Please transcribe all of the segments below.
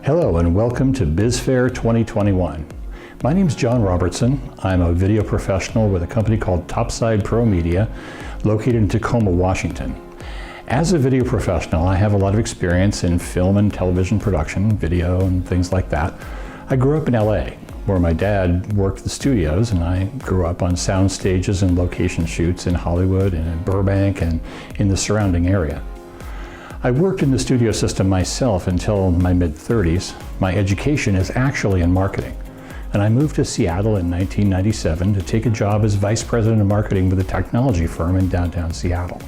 Hello and welcome to BizFair 2021. My name is John Robertson. I'm a video professional with a company called Topside ProMedia located in Tacoma, Washington. As a video professional, I have a lot of experience in film and television production, video and things like that. I grew up in LA, where my dad worked the studios, and I grew up on sound stages and location shoots in Hollywood and in Burbank and in the surrounding area. I worked in the studio system myself until my mid-30s. My education is actually in marketing, and I moved to Seattle in 1997 to take a job as vice president of marketing with a technology firm in downtown Seattle.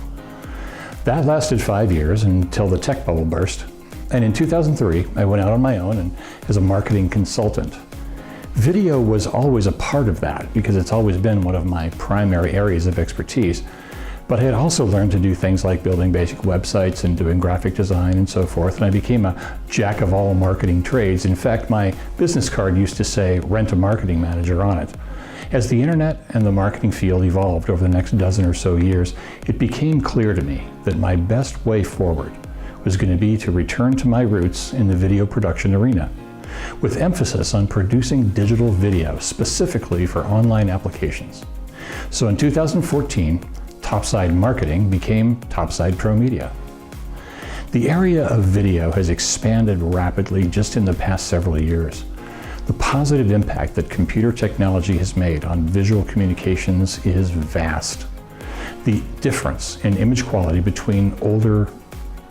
That lasted 5 years until the tech bubble burst, and in 2003 I went out on my own and as a marketing consultant. Video was always a part of that because it's always been one of my primary areas of expertise. But I had also learned to do things like building basic websites and doing graphic design and so forth, and I became a jack of all marketing trades. In fact, my business card used to say "Rent a Marketing Manager" on it. As the internet and the marketing field evolved over the next dozen or so years, it became clear to me that my best way forward was going to be to return to my roots in the video production arena, with emphasis on producing digital video specifically for online applications. So in 2014, Topside Marketing became Topside ProMedia. The area of video has expanded rapidly just in the past several years. The positive impact that computer technology has made on visual communications is vast. The difference in image quality between older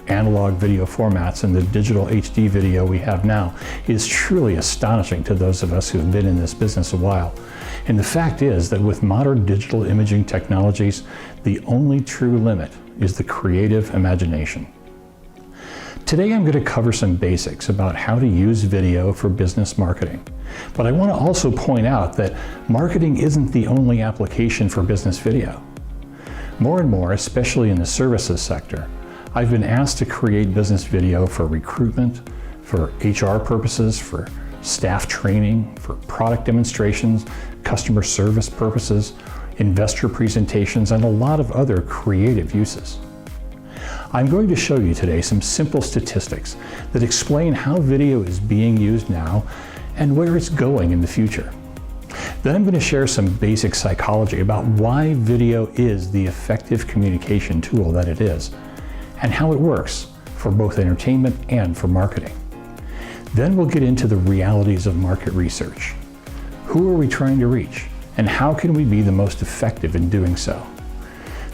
analog video formats and the digital HD video we have now is truly astonishing to those of us who have been in this business a while. And the fact is that with modern digital imaging technologies, the only true limit is the creative imagination. Today I'm going to cover some basics about how to use video for business marketing. But I want to also point out that marketing isn't the only application for business video. More and more, especially in the services sector, I've been asked to create business video for recruitment, for HR purposes, for staff training, for product demonstrations, customer service purposes, investor presentations, and a lot of other creative uses. I'm going to show you today some simple statistics that explain how video is being used now and where it's going in the future. Then I'm going to share some basic psychology about why video is the effective communication tool that it is, and how it works for both entertainment and for marketing. Then we'll get into the realities of market research. Who are we trying to reach, and how can we be the most effective in doing so?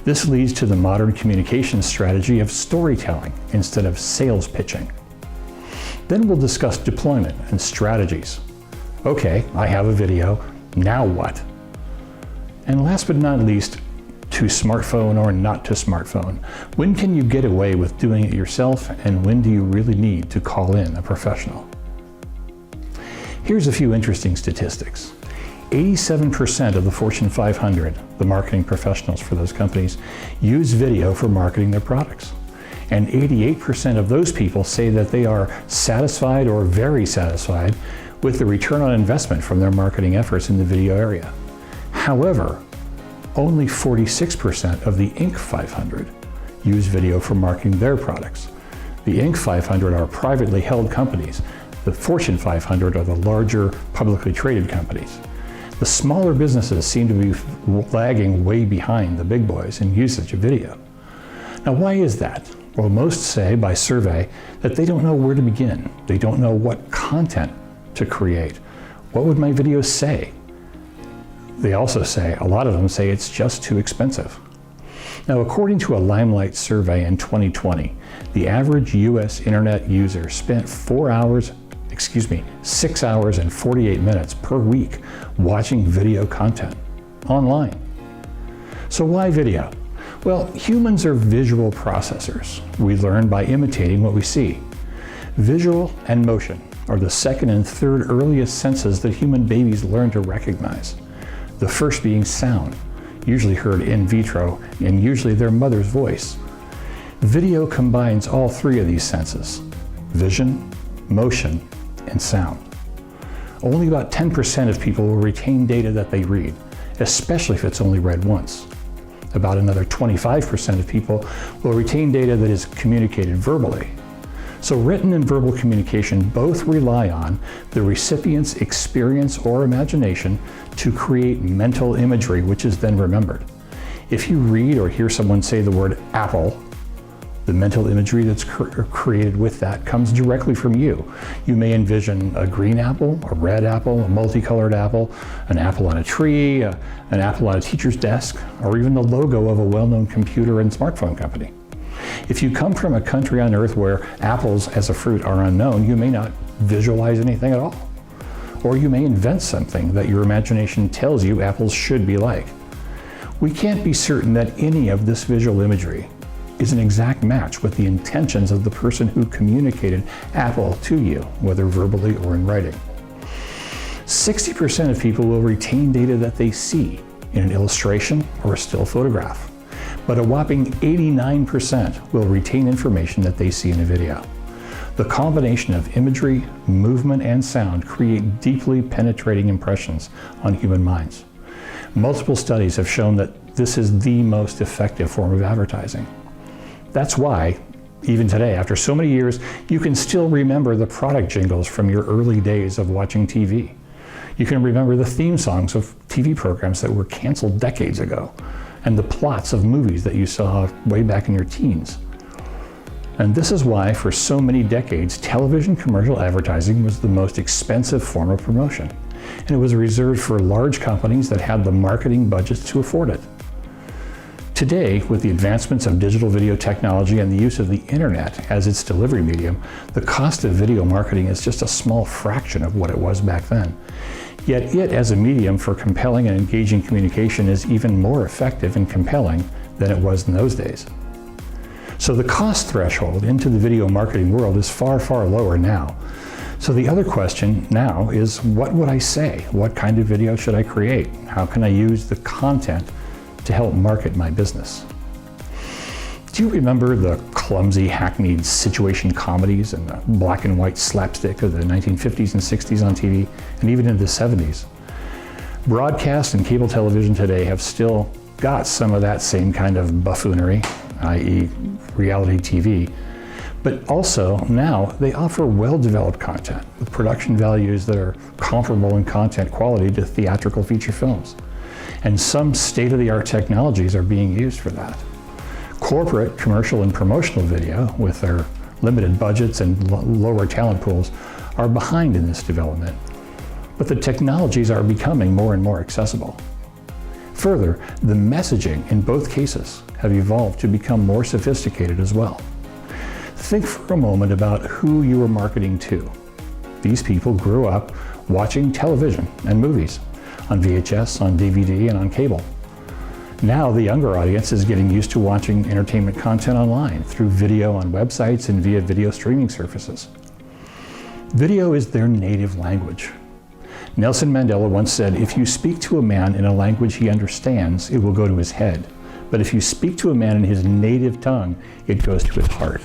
This leads to the modern communication strategy of storytelling instead of sales pitching. Then we'll discuss deployment and strategies. Okay, I have a video, now what? And last but not least, to smartphone or not to smartphone. When can you get away with doing it yourself, and when do you really need to call in a professional? Here's a few interesting statistics. 87% of the Fortune 500, the marketing professionals for those companies, use video for marketing their products. And 88% of those people say that they are satisfied or very satisfied with the return on investment from their marketing efforts in the video area. However, only 46% of the Inc. 500 use video for marketing their products. The Inc. 500 are privately held companies. The Fortune 500 are the larger publicly traded companies. The smaller businesses seem to be lagging way behind the big boys in usage of video. Now, why is that? Well, most say by survey that they don't know where to begin. They don't know what content to create. What would my videos say? They also say, a lot of them say it's just too expensive. Now, according to a Limelight survey in 2020, the average US internet user spent 6 hours and 48 minutes per week watching video content online. So why video? Well, humans are visual processors. We learn by imitating what we see. Visual and motion are the second and third earliest senses that human babies learn to recognize. The first being sound, usually heard in vitro, and usually their mother's voice. Video combines all three of these senses: vision, motion, and sound. Only about 10% of people will retain data that they read, especially if it's only read once. About another 25% of people will retain data that is communicated verbally. So written and verbal communication both rely on the recipient's experience or imagination to create mental imagery, which is then remembered. If you read or hear someone say the word apple, the mental imagery that's created with that comes directly from you. You may envision a green apple, a red apple, a multicolored apple, an apple on a tree, an apple on a teacher's desk, or even the logo of a well-known computer and smartphone company. If you come from a country on earth where apples as a fruit are unknown, you may not visualize anything at all. Or you may invent something that your imagination tells you apples should be like. We can't be certain that any of this visual imagery is an exact match with the intentions of the person who communicated apple to you, whether verbally or in writing. 60% of people will retain data that they see in an illustration or a still photograph, but a whopping 89% will retain information that they see in a video. The combination of imagery, movement, and sound create deeply penetrating impressions on human minds. Multiple studies have shown that this is the most effective form of advertising. That's why, even today, after so many years, you can still remember the product jingles from your early days of watching TV. You can remember the theme songs of TV programs that were canceled decades ago, and the plots of movies that you saw way back in your teens. And this is why, for so many decades, television commercial advertising was the most expensive form of promotion, and it was reserved for large companies that had the marketing budgets to afford it. Today, with the advancements of digital video technology and the use of the internet as its delivery medium, the cost of video marketing is just a small fraction of what it was back then. Yet it, as a medium for compelling and engaging communication, is even more effective and compelling than it was in those days. So the cost threshold into the video marketing world is far, far lower now. So the other question now is, what would I say? What kind of video should I create? How can I use the content to help market my business? Do you remember the clumsy, hackneyed situation comedies and the black and white slapstick of the 1950s and 60s on TV, and even into the 70s? Broadcast and cable television today have still got some of that same kind of buffoonery, i.e. reality TV, but also now they offer well-developed content with production values that are comparable in content quality to theatrical feature films. And some state-of-the-art technologies are being used for that. Corporate, commercial, and promotional video, with their limited budgets and lower talent pools, are behind in this development. But the technologies are becoming more and more accessible. Further, the messaging in both cases have evolved to become more sophisticated as well. Think for a moment about who you are marketing to. These people grew up watching television and movies on VHS, on DVD, and on cable. Now the younger audience is getting used to watching entertainment content online through video on websites and via video streaming services. Video is their native language. Nelson Mandela once said, "If you speak to a man in a language he understands, it will go to his head. But if you speak to a man in his native tongue, it goes to his heart."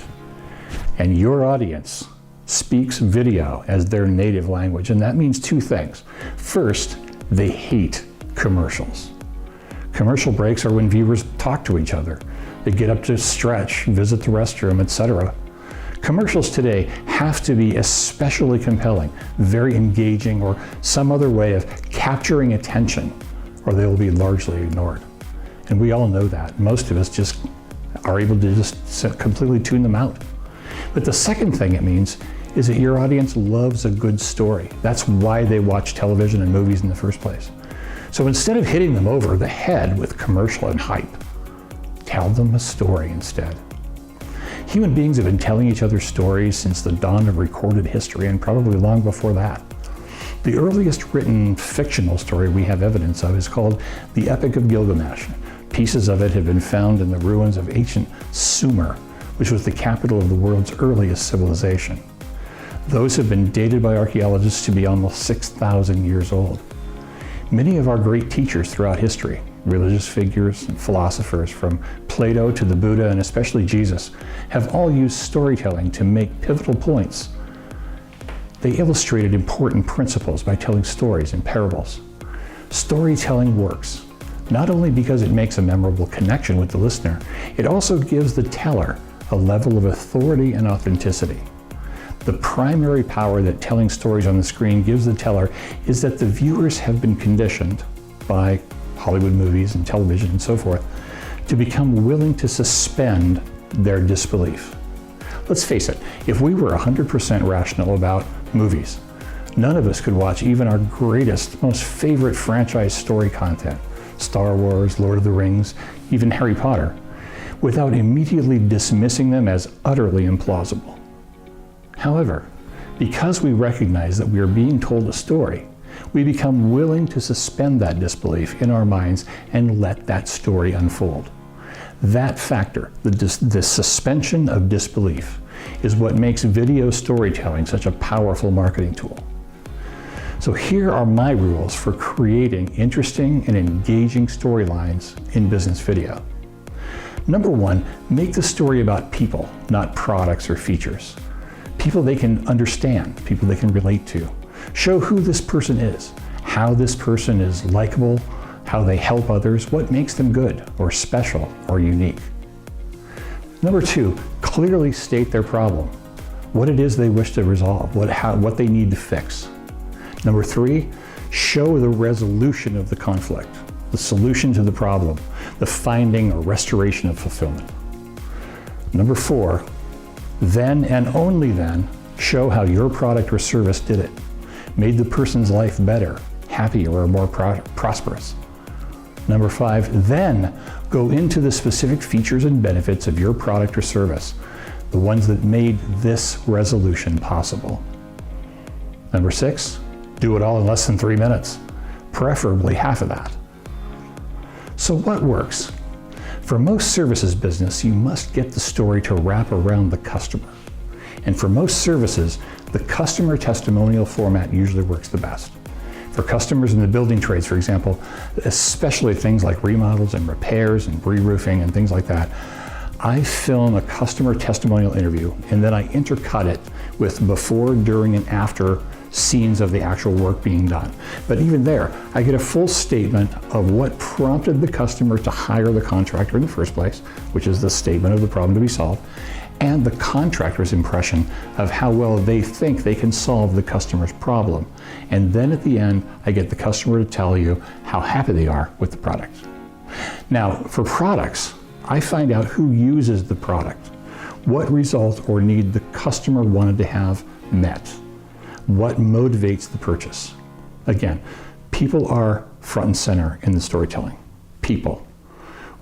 And your audience speaks video as their native language, and that means two things. First, they hate commercials. Commercial breaks are when viewers talk to each other. They get up to stretch, visit the restroom, etc. Commercials today have to be especially compelling, very engaging, or some other way of capturing attention, or they will be largely ignored. And we all know that. Most of us just are able to just completely tune them out. But the second thing it means is that your audience loves a good story. That's why they watch television and movies in the first place. So instead of hitting them over the head with commercial and hype, tell them a story instead. Human beings have been telling each other stories since the dawn of recorded history, and probably long before that. The earliest written fictional story we have evidence of is called the Epic of Gilgamesh. Pieces of it have been found in the ruins of ancient Sumer, which was the capital of the world's earliest civilization. Those have been dated by archaeologists to be almost 6,000 years old. Many of our great teachers throughout history, religious figures and philosophers from Plato to the Buddha and especially Jesus, have all used storytelling to make pivotal points. They illustrated important principles by telling stories and parables. Storytelling works, not only because it makes a memorable connection with the listener, it also gives the teller a level of authority and authenticity. The primary power that telling stories on the screen gives the teller is that the viewers have been conditioned by Hollywood movies and television and so forth to become willing to suspend their disbelief. Let's face it, if we were 100% rational about movies, none of us could watch even our greatest, most favorite franchise story content, Star Wars, Lord of the Rings, even Harry Potter, without immediately dismissing them as utterly implausible. However, because we recognize that we are being told a story, we become willing to suspend that disbelief in our minds and let that story unfold. That factor, the suspension of disbelief, is what makes video storytelling such a powerful marketing tool. So here are my rules for creating interesting and engaging storylines in business video. Number one, make the story about people, not products or features. People they can understand, people they can relate to. Show who this person is, how this person is likable, how they help others, what makes them good or special or unique. Number two, clearly state their problem, what it is they wish to resolve, what they need to fix. Number three, show the resolution of the conflict, the solution to the problem, the finding or restoration of fulfillment. Number four, then and only then, show how your product or service did it, made the person's life better, happier, or more prosperous. Number five, then go into the specific features and benefits of your product or service, the ones that made this resolution possible. Number six, do it all in less than 3 minutes, preferably half of that. So what works? For most services business, you must get the story to wrap around the customer. And for most services, the customer testimonial format usually works the best. For customers in the building trades, for example, especially things like remodels and repairs and re-roofing and things like that, I film a customer testimonial interview and then I intercut it with before, during, and after scenes of the actual work being done. But even there, I get a full statement of what prompted the customer to hire the contractor in the first place, which is the statement of the problem to be solved, and the contractor's impression of how well they think they can solve the customer's problem. And then at the end, I get the customer to tell you how happy they are with the product. Now, for products, I find out who uses the product, what result or need the customer wanted to have met, what motivates the purchase. Again, people are front and center in the storytelling. People.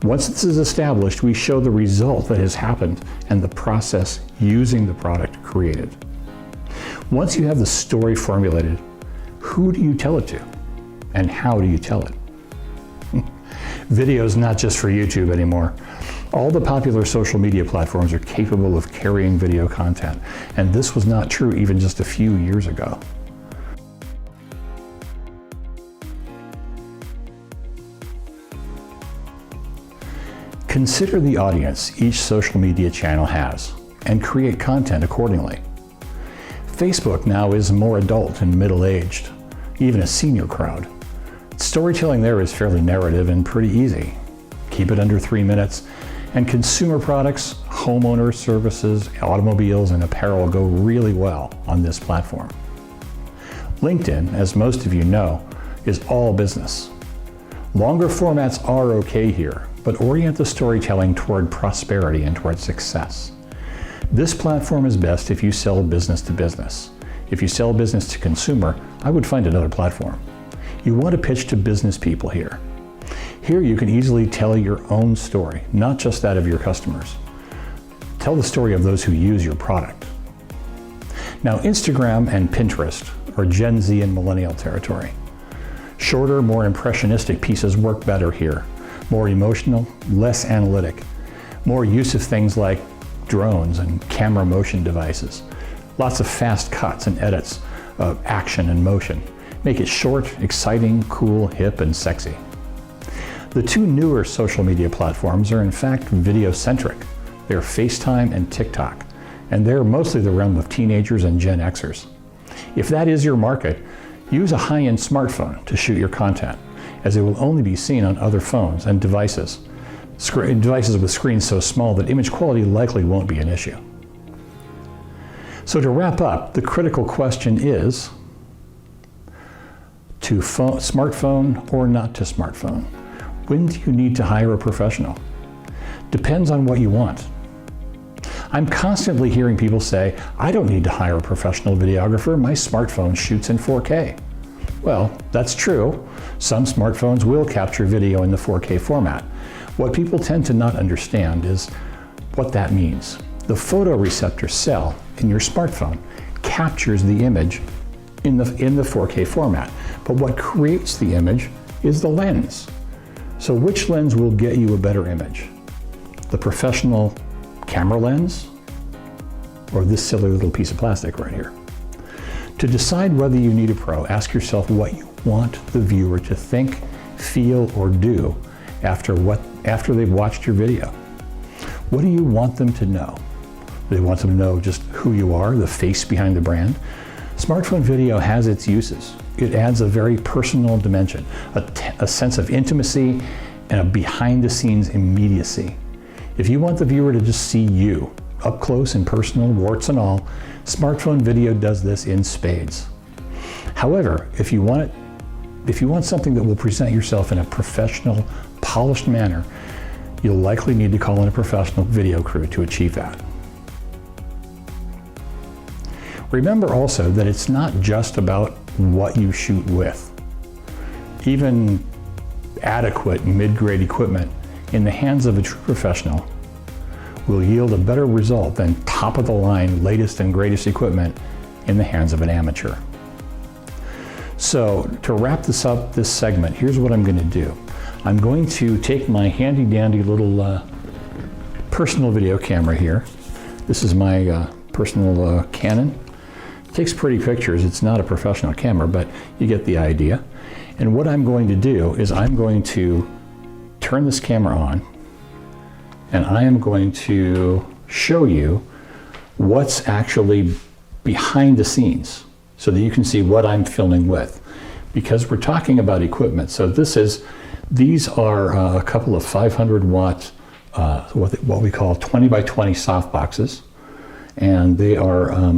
Once this is established, we show the result that has happened and the process using the product created. Once you have the story formulated, who do you tell it to? And how do you tell it? Video is not just for YouTube anymore. All the popular social media platforms are capable of carrying video content, and this was not true even just a few years ago. Consider the audience each social media channel has, and create content accordingly. Facebook now is more adult and middle-aged, even a senior crowd. Storytelling there is fairly narrative and pretty easy. Keep it under 3 minutes, and consumer products, homeowner services, automobiles, and apparel go really well on this platform. LinkedIn, as most of you know, is all business. Longer formats are okay here, but orient the storytelling toward prosperity and toward success. This platform is best if you sell business to business. If you sell business to consumer, I would find another platform. You want to pitch to business people here. Here you can easily tell your own story, not just that of your customers. Tell the story of those who use your product. Now, Instagram and Pinterest are Gen Z and millennial territory. Shorter, more impressionistic pieces work better here. More emotional, less analytic. More use of things like drones and camera motion devices. Lots of fast cuts and edits of action and motion. Make it short, exciting, cool, hip, and sexy. The two newer social media platforms are in fact video-centric. They're FaceTime and TikTok, and they're mostly the realm of teenagers and Gen Xers. If that is your market, use a high-end smartphone to shoot your content, as it will only be seen on other phones and devices with screens so small that image quality likely won't be an issue. So to wrap up, the critical question is, to smartphone or not to smartphone? When do you need to hire a professional? Depends on what you want. I'm constantly hearing people say, I don't need to hire a professional videographer, my smartphone shoots in 4K. Well, that's true. Some smartphones will capture video in the 4K format. What people tend to not understand is what that means. The photoreceptor cell in your smartphone captures the image in the 4K format. But what creates the image is the lens. So which lens will get you a better image? The professional camera lens or this silly little piece of plastic right here? To decide whether you need a pro, ask yourself what you want the viewer to think, feel, or do after they've watched your video. What do you want them to know? Do they want them to know just who you are, the face behind the brand? Smartphone video has its uses. It adds a very personal dimension, a sense of intimacy, and a behind-the-scenes immediacy. If you want the viewer to just see you, up close and personal, warts and all, smartphone video does this in spades. However, if you want something that will present yourself in a professional, polished manner, you'll likely need to call in a professional video crew to achieve that. Remember also that it's not just about what you shoot with. Even adequate mid-grade equipment in the hands of a true professional will yield a better result than top-of-the-line, latest and greatest equipment in the hands of an amateur. So to wrap this up, this segment, here's what I'm going to do. I'm going to take my handy-dandy little personal video camera here. This is my personal Canon. It takes pretty pictures. It's not a professional camera, but you get the idea. And what I'm going to do is I'm going to turn this camera on, and I am going to show you what's actually behind the scenes so that you can see what I'm filming with. Because we're talking about equipment. So these are a couple of 500 watt, what we call 20 by 20 soft boxes. And they are,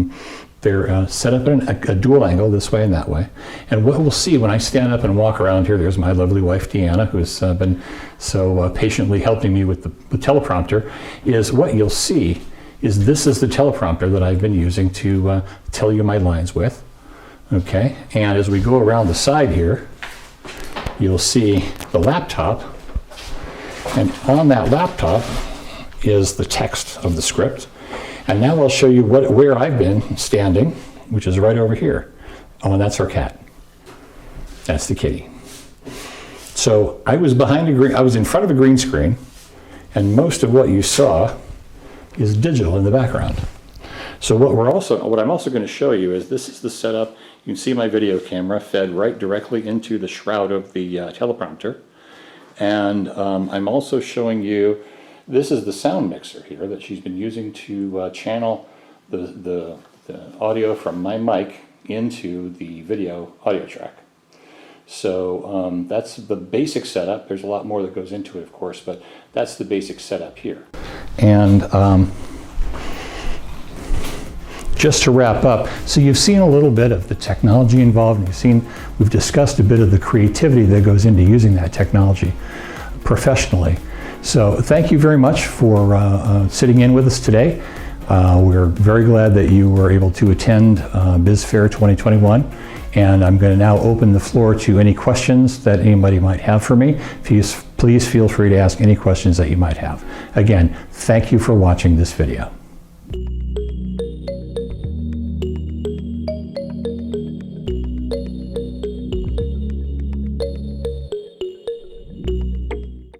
they're set up in a dual angle this way and that way. And what we'll see when I stand up and walk around here, there's my lovely wife Deanna, who's been so patiently helping me with the teleprompter, is what you'll see is this is the teleprompter that I've been using to tell you my lines with. Okay, and as we go around the side here, you'll see the laptop, and on that laptop is the text of the script. And now I'll show you where I've been standing, which is right over here. Oh, and that's our cat. That's the kitty. So I was I was in front of a green screen, and most of what you saw is digital in the background. So what I'm also going to show you is this is the setup. You can see my video camera fed right directly into the shroud of the teleprompter. And I'm also showing you, this is the sound mixer here that she's been using to channel the audio from my mic into the video audio track. So that's the basic setup. There's a lot more that goes into it, of course, but that's the basic setup here. And just to wrap up, so you've seen a little bit of the technology involved, and we've discussed a bit of the creativity that goes into using that technology professionally. So thank you very much for sitting in with us today. We're very glad that you were able to attend BizFair 2021. And I'm going to now open the floor to any questions that anybody might have for me. Please feel free to ask any questions that you might have. Again, thank you for watching this video.